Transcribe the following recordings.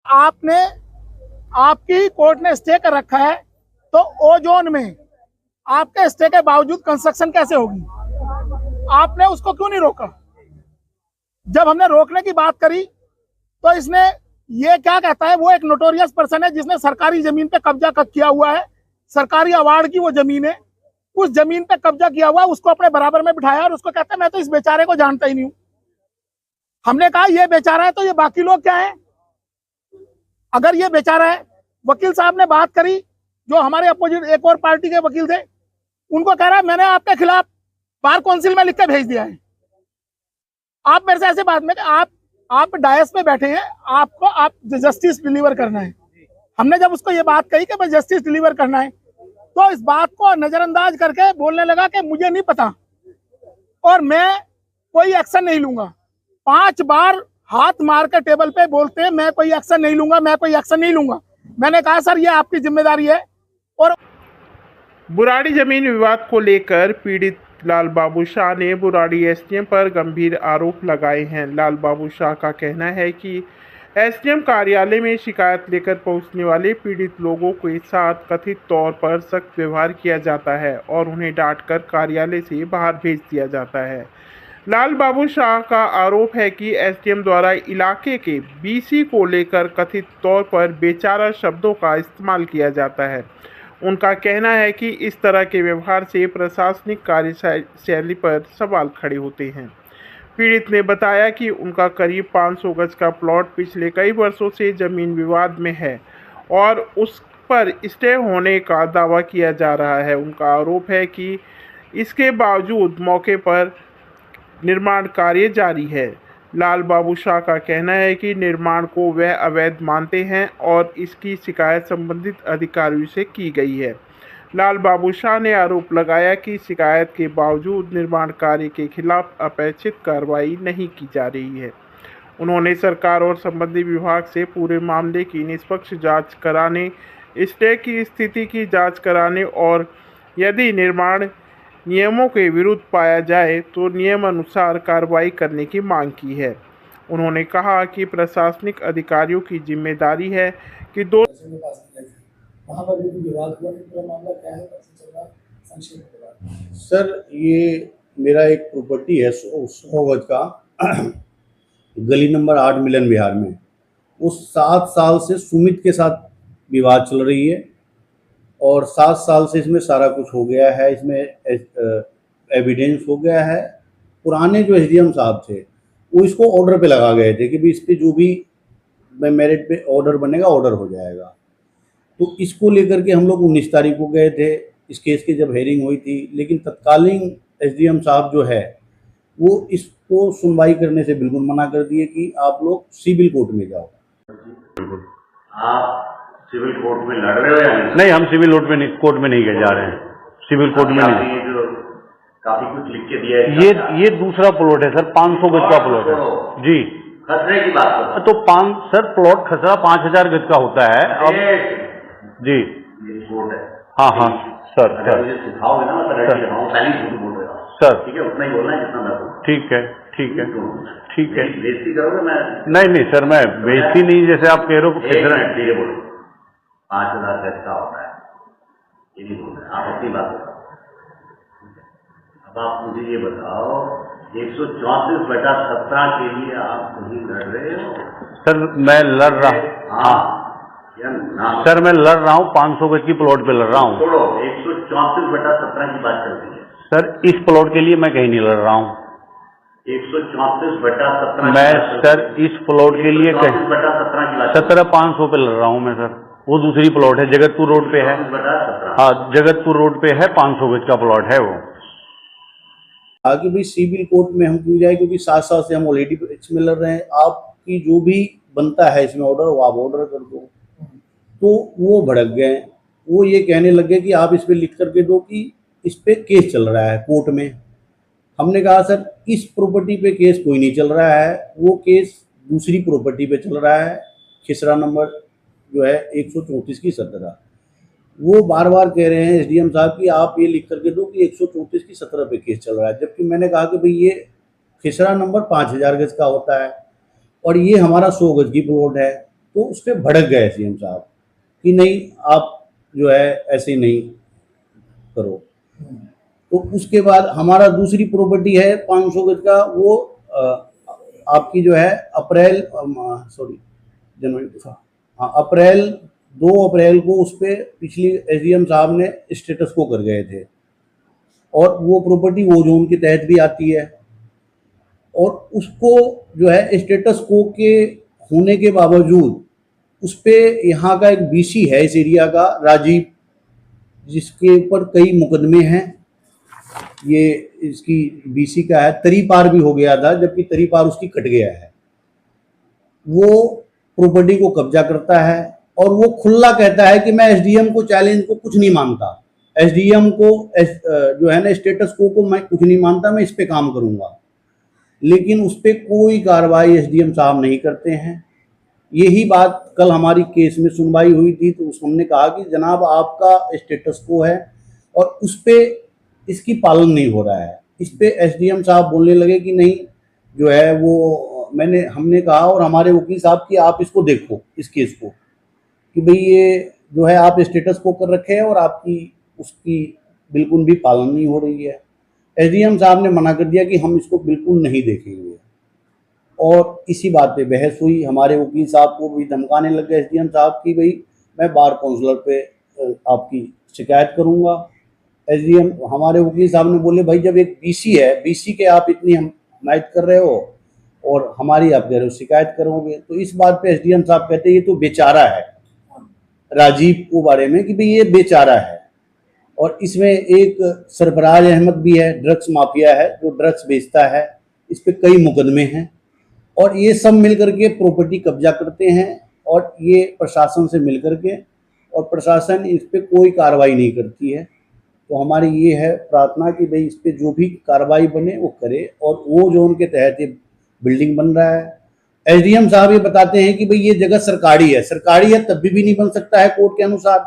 आपने आपकी कोर्ट ने स्टे कर रखा है, तो ओ जोन में आपके स्टे के बावजूद कंस्ट्रक्शन कैसे होगी? आपने उसको क्यों नहीं रोका? जब हमने रोकने की बात करी तो इसने ये क्या कहता है, वो एक नोटोरियस पर्सन है जिसने सरकारी जमीन पे कब्जा किया हुआ है, सरकारी अवार्ड की वो जमीन है, उस जमीन पे कब्जा किया हुआ, उसको अपने बराबर में बिठाया और उसको कहता है मैं तो इस बेचारे को जानता ही नहीं हूं। हमने कहा ये बेचारा है तो ये बाकी लोग क्या है? अगर ये बेचारा है, वकील साहब ने बात करी, जो हमारे अपोजिट एक और पार्टी के वकील थे, उनको कह रहा है मैंने आपके खिलाफ बार काउंसिल में लिख के भेज दिया है। आप मेरे से ऐसे बात में, आप डायस पे बैठे हैं, आपको आप जस्टिस डिलीवर करना है। हमने जब उसको ये बात कही कि भाई जस्टिस डिलीवर करना है, तो इस बात को नजरअंदाज करके बोलने लगा कि मुझे नहीं पता और मैं कोई एक्शन नहीं लूंगा। 5 बार हाथ मार के टेबल पे बोलते हैं मैं कोई एक्शन नहीं लूंगा, मैं कोई एक्शन नहीं लूंगा। मैंने कहा सर ये आपकी जिम्मेदारी है। और बुराड़ी जमीन विवाद को लेकर पीड़ित लाल बाबू शाह ने बुराड़ी एसडीएम पर गंभीर आरोप लगाए हैं। लाल बाबू शाह का कहना है कि एसडीएम कार्यालय में शिकायत लेकर पहुंचने वाले पीड़ित लोगों के साथ कथित तौर पर सख्त व्यवहार किया जाता है और उन्हें डांटकर कार्यालय से बाहर भेज दिया जाता है। लाल बाबू शाह का आरोप है कि एसडीएम द्वारा इलाके के बीसी को लेकर कथित तौर पर बेचारा शब्दों का इस्तेमाल किया जाता है। उनका कहना है कि इस तरह के व्यवहार से प्रशासनिक कार्यशैली पर सवाल खड़े होते हैं। पीड़ित ने बताया कि उनका करीब 500 गज का प्लॉट पिछले कई वर्षों से जमीन विवाद में है और उस पर स्टे होने का दावा किया जा रहा है। उनका आरोप है कि इसके बावजूद मौके पर निर्माण कार्य जारी है। लाल बाबू शाह का कहना है कि निर्माण को वह अवैध मानते हैं और इसकी शिकायत संबंधित अधिकारियों से की गई है। लाल बाबू शाह ने आरोप लगाया कि शिकायत के बावजूद निर्माण कार्य के खिलाफ अपेक्षित कार्रवाई नहीं की जा रही है। उन्होंने सरकार और संबंधित विभाग से पूरे मामले की निष्पक्ष जांच कराने, स्टे की स्थिति की जांच कराने और यदि निर्माण नियमों के विरुद्ध पाया जाए तो नियम अनुसार कार्रवाई करने की मांग की है। उन्होंने कहा कि प्रशासनिक अधिकारियों की जिम्मेदारी है कि वहाँ पर भी विवाद हुआ, पूरा मामला क्या है, कैसे चल रहा है, संक्षेप में बता। सर ये मेरा एक प्रॉपर्टी है 100 गज का गली नंबर 8 मिलन विहार में। उस 7 साल से सुमित के साथ विवाद चल रही है और 7 साल से इसमें सारा कुछ हो गया है, इसमें एविडेंस हो गया है। पुराने जो एसडीएम साहब थे वो इसको ऑर्डर पे लगा गए थे कि भी इस पर जो भी मेरिट पे ऑर्डर बनेगा ऑर्डर हो जाएगा। तो इसको लेकर के हम लोग 19 तारीख को गए थे इस केस की जब हेयरिंग हुई थी, लेकिन तत्कालीन एसडीएम साहब जो है वो इसको सुनवाई करने से बिल्कुल मना कर दिए कि आप लोग सिविल कोर्ट में जाओ। आप सिविल कोर्ट में लड़ रहे हो या नहीं? हम सिविल कोर्ट में नहीं गए जा रहे हैं, सिविल कोर्ट में नहीं। ये जो काफी कुछ लिख के दिया है, ये दूसरा प्लॉट है सर, 500 गज का प्लॉट है जी। खतरे की बात करो तो सर प्लॉट खसरा 5000 गज का होता है अब जी। मेरी कोर्ट है। हाँ हाँ सर मुझे सिखाओगे ना, मैं पहले बोल रहा हूँ सर। ठीक है, उतना ही बोलना है जितना मैं बोलूँ। ठीक है ठीक है ठीक है। बेइज्जती करोगे? मैं नहीं सर, मैं बेइज्जती नहीं, जैसे आप कह रहे हो धीरे बोलो। 5000 गज का होता है, ये नहीं बोल रहे आप, अपनी बात बताओ। अब आप मुझे ये बताओ, 134/17 के लिए आप नहीं लड़ रहे हो? सर मैं लड़ रहा हाँ सर, मैं लड़ रहा हूँ 500 गज की प्लॉट पे लड़ रहा हूँ। छोड़ो, 134/17 की बात चलती है सर। इस प्लॉट के लिए मैं कहीं नहीं लड़ रहा हूँ। 134/17 मैं सर इस प्लॉट के लिए 134/17 की बात 17,500 पे लड़ रहा हूँ मैं सर। वो दूसरी प्लॉट है, जगतपुर रोड पे है। 134/17 हाँ, जगतपुर रोड पे है, 500 गज का प्लॉट है वो। आगे भी सिविल कोर्ट में हम क्यों जाए, क्योंकि 7 साल से हम ऑलरेडी इसमें लड़ रहे हैं। आपकी जो भी बनता है इसमें ऑर्डर वो आप ऑर्डर कर दो। तो वो भड़क गए, वो ये कहने लगे कि आप इस पर लिख करके दो कि इस पे केस चल रहा है कोर्ट में। हमने कहा सर इस प्रॉपर्टी पे केस कोई नहीं चल रहा है, वो केस दूसरी प्रॉपर्टी पे चल रहा है, खिसरा नंबर जो है 134 की 17। वो बार बार कह रहे हैं एसडीएम साहब कि आप ये लिख करके दो कि 134 की 17 पे केस चल रहा है, जबकि मैंने कहा कि भाई ये खिसरा नंबर 5000 गज का होता है और ये हमारा 100 गज की प्लॉट है। तो उस पर भड़क गए सीएम साहब कि नहीं आप जो है ऐसे नहीं करो। तो उसके बाद हमारा दूसरी प्रॉपर्टी है 500 गज का, वो आपकी जो है अप्रैल 2 अप्रैल को उस पर पिछली एसडीएम साहब ने स्टेटस को कर गए थे, और वो प्रॉपर्टी वो जोन के तहत भी आती है, और उसको जो है स्टेटस को के होने के बावजूद उस पर यहाँ का एक बीसी है इस एरिया का, राजीव, जिसके ऊपर कई मुकदमे हैं। ये इसकी बीसी का है, तरी पार भी हो गया था, जबकि तरी पार उसकी कट गया है। वो प्रॉपर्टी को कब्जा करता है और वो खुला कहता है कि मैं एसडीएम को चैलेंज को कुछ नहीं मानता, एसडीएम को जो है ना स्टेटस को मैं कुछ नहीं मानता, मैं इस पे काम करूंगा। लेकिन उस पर कोई कार्रवाई एसडीएम साहब नहीं करते हैं। यही बात कल हमारी केस में सुनवाई हुई थी, तो हमने कहा कि जनाब आपका स्टेटस को है और उस पर इसकी पालन नहीं हो रहा है। इस पे एसडीएम साहब बोलने लगे कि नहीं जो है वो हमने कहा और हमारे वकील साहब कि आप इसको देखो, इस केस को, कि भाई ये जो है आप स्टेटस को कर रखे हैं और आपकी उसकी बिल्कुल भी पालन नहीं हो रही है। एसडीएम साहब ने मना कर दिया कि हम इसको बिल्कुल नहीं देखेंगे, और इसी बात पे बहस हुई। हमारे वकील साहब को भी धमकाने लग गए एसडीएम साहब की भाई मैं बार काउंसलर पे आपकी शिकायत करूंगा। एसडीएम हमारे वकील साहब ने बोले भाई जब एक बीसी है, बीसी के आप इतनी हिमायत कर रहे हो और हमारी आप कह रहे हो शिकायत करोगे। तो इस बात पे एसडीएम साहब कहते हैं ये तो बेचारा है, राजीव को बारे में कि भाई ये बेचारा है, और इसमें एक सरफराज अहमद भी है, ड्रग्स माफिया है जो ड्रग्स बेचता है, इस पे कई मुकदमे हैं, और ये सब मिलकर के प्रॉपर्टी कब्जा करते हैं, और ये प्रशासन से मिलकर के, और प्रशासन इस पे कोई कार्रवाई नहीं करती है। तो हमारी ये है प्रार्थना कि भाई इस पे जो भी कार्रवाई बने वो करे, और वो जो उनके तहत ये बिल्डिंग बन रहा है। एसडीएम साहब ये बताते हैं कि भाई ये जगह सरकारी है, सरकारी है तब भी नहीं बन सकता है कोर्ट के अनुसार,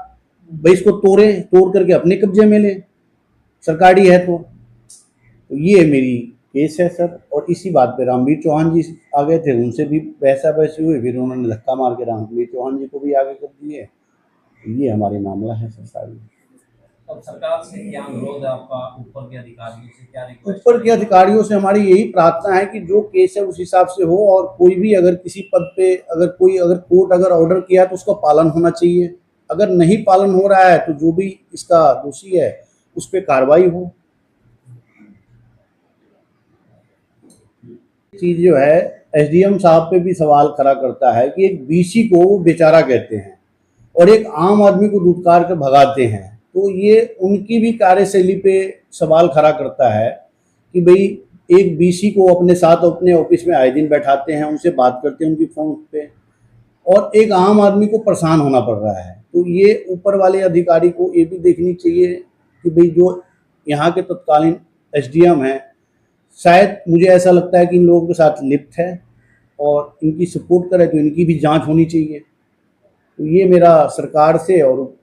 भाई इसको तोड़ करके अपने कब्जे में ले, सरकारी है तो ये मेरी केस है सर। और इसी बात पे रामवीर चौहान जी आ गए थे, उनसे भी बहसाबहसी हुई, फिर उन्होंने धक्का मार के रामवीर चौहान जी को भी आगे कर दिए। ये हमारे मामला है सर सारी। अब सरकार से क्या अनुरोध है आपका, ऊपर के अधिकारियों से क्या रिक्वेस्ट? ऊपर के अधिकारियों से हमारी यही प्रार्थना है कि जो केस है उस हिसाब से हो, और कोई भी अगर किसी पद पे अगर कोर्ट अगर ऑर्डर किया तो उसका पालन होना चाहिए। अगर नहीं पालन हो रहा है तो जो भी इसका दोषी है उस पर कार्रवाई हो। चीज जो है एसडीएम साहब पे भी सवाल खड़ा करता है कि एक बीसी को वो बेचारा कहते हैं और एक आम आदमी को धुतकार कर भगाते हैं, तो ये उनकी भी कार्यशैली पे सवाल खड़ा करता है कि भाई एक बीसी को अपने साथ अपने ऑफिस में आए दिन बैठाते हैं, उनसे बात करते हैं उनकी फोन पे, और एक आम आदमी को परेशान होना पड़ रहा है। तो ये ऊपर वाले अधिकारी को ये भी देखनी चाहिए कि भाई जो यहाँ के तत्कालीन एसडीएम हैं, शायद मुझे ऐसा लगता है कि इन लोगों के साथ लिप्त है और इनकी सपोर्ट करे, तो इनकी भी जांच होनी चाहिए। तो ये मेरा सरकार से और